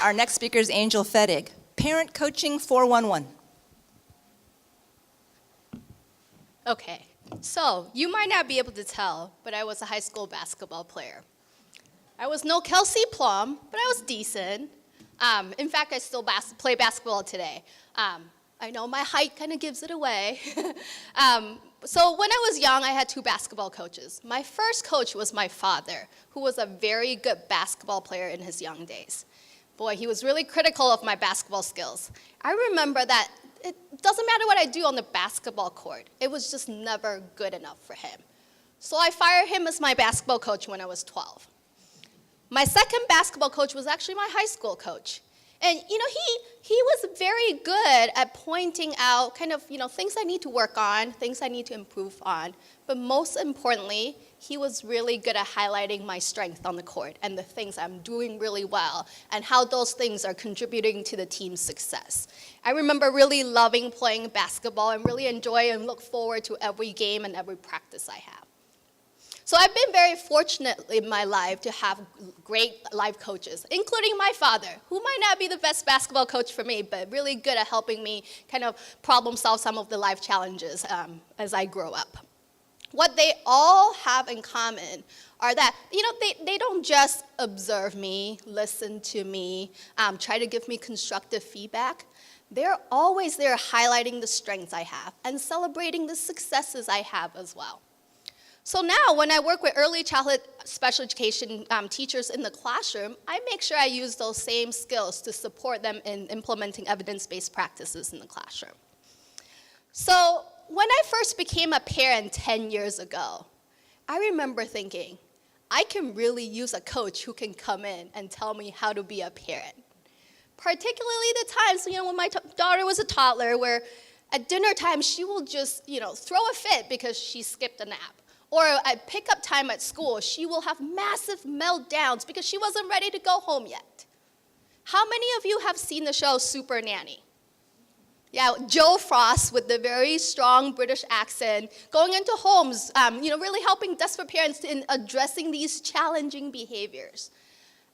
our next speaker is Angel Fettig, Parent Coaching 411. Okay, so you might not be able to tell, but I was a high school basketball player. I was no Kelsey Plum, but I was decent. In fact, I still play basketball today. I know my height kind of gives it away. So when I was young, I had 2 basketball coaches. My first coach was my father, who was a very good basketball player in his young days. Boy, he was really critical of my basketball skills. I remember that it doesn't matter what I do on the basketball court. It was just never good enough for him. So I fired him as my basketball coach when I was 12. My second basketball coach was actually my high school coach. And, he was very good at pointing out kind of, things I need to work on, things I need to improve on. But most importantly, he was really good at highlighting my strength on the court and the things I'm doing really well and how those things are contributing to the team's success. I remember really loving playing basketball and really enjoy and look forward to every game and every practice I have. So I've been very fortunate in my life to have great life coaches, including my father, who might not be the best basketball coach for me, but really good at helping me kind of problem solve some of the life challenges as I grow up. What they all have in common are that, they don't just observe me, listen to me, try to give me constructive feedback. They're always there highlighting the strengths I have and celebrating the successes I have as well. So now, when I work with early childhood special education teachers in the classroom, I make sure I use those same skills to support them in implementing evidence-based practices in the classroom. So when I first became a parent 10 years ago, I remember thinking, I can really use a coach who can come in and tell me how to be a parent. Particularly the times, when my daughter was a toddler, where at dinner time, she will just, throw a fit because she skipped a nap. Or at pickup time at school, she will have massive meltdowns because she wasn't ready to go home yet. How many of you have seen the show Super Nanny? Yeah, Joe Frost with the very strong British accent, going into homes, really helping desperate parents in addressing these challenging behaviors.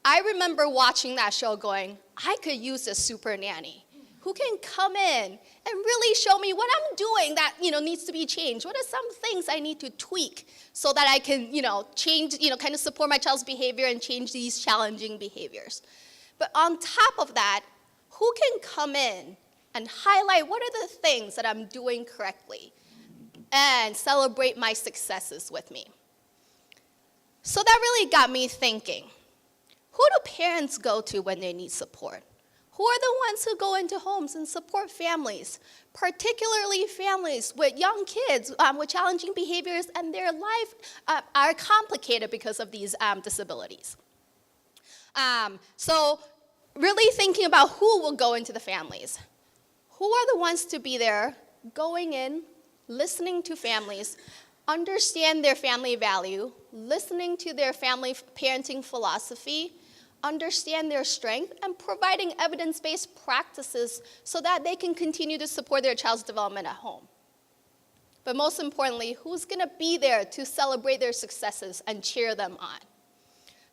I remember watching that show going, I could use a super nanny who can come in and really show me what I'm doing that, needs to be changed. What are some things I need to tweak so that I can, change, kind of support my child's behavior and change these challenging behaviors. But on top of that, who can come in and highlight what are the things that I'm doing correctly and celebrate my successes with me? So that really got me thinking, who do parents go to when they need support? Who are the ones who go into homes and support families, particularly families with young kids with challenging behaviors and their life are complicated because of these disabilities? So really thinking about who will go into the families. Who are the ones to be there, going in, listening to families, understand their family value, listening to their family parenting philosophy, understand their strength, and providing evidence-based practices so that they can continue to support their child's development at home. But most importantly, who's going to be there to celebrate their successes and cheer them on?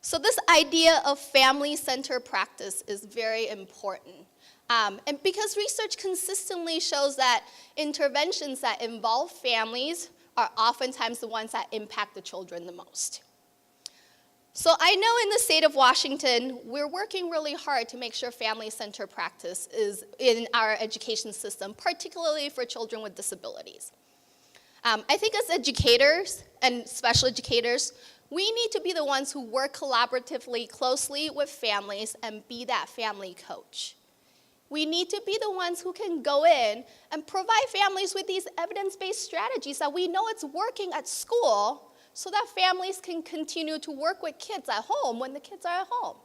So this idea of family-centered practice is very important. And because research consistently shows that interventions that involve families are oftentimes the ones that impact the children the most. So I know in the state of Washington, we're working really hard to make sure family-centered practice is in our education system, particularly for children with disabilities. I think as educators and special educators, we need to be the ones who work collaboratively closely with families and be that family coach. We need to be the ones who can go in and provide families with these evidence-based strategies that we know it's working at school, so that families can continue to work with kids at home when the kids are at home.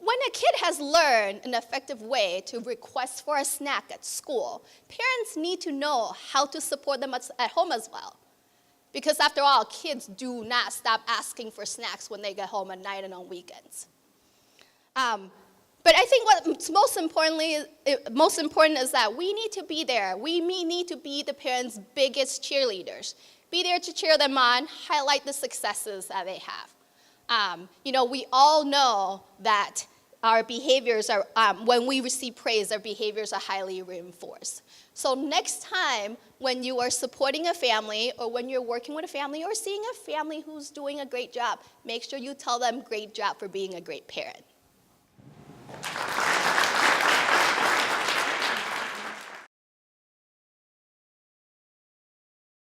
When a kid has learned an effective way to request for a snack at school, parents need to know how to support them at home as well. Because after all, kids do not stop asking for snacks when they get home at night and on weekends. But I think what's most important is that we need to be there. We need to be the parents' biggest cheerleaders. Be there to cheer them on, highlight the successes that they have. We all know that our behaviors are, when we receive praise, our behaviors are highly reinforced. So next time when you are supporting a family or when you're working with a family or seeing a family who's doing a great job, make sure you tell them great job for being a great parent.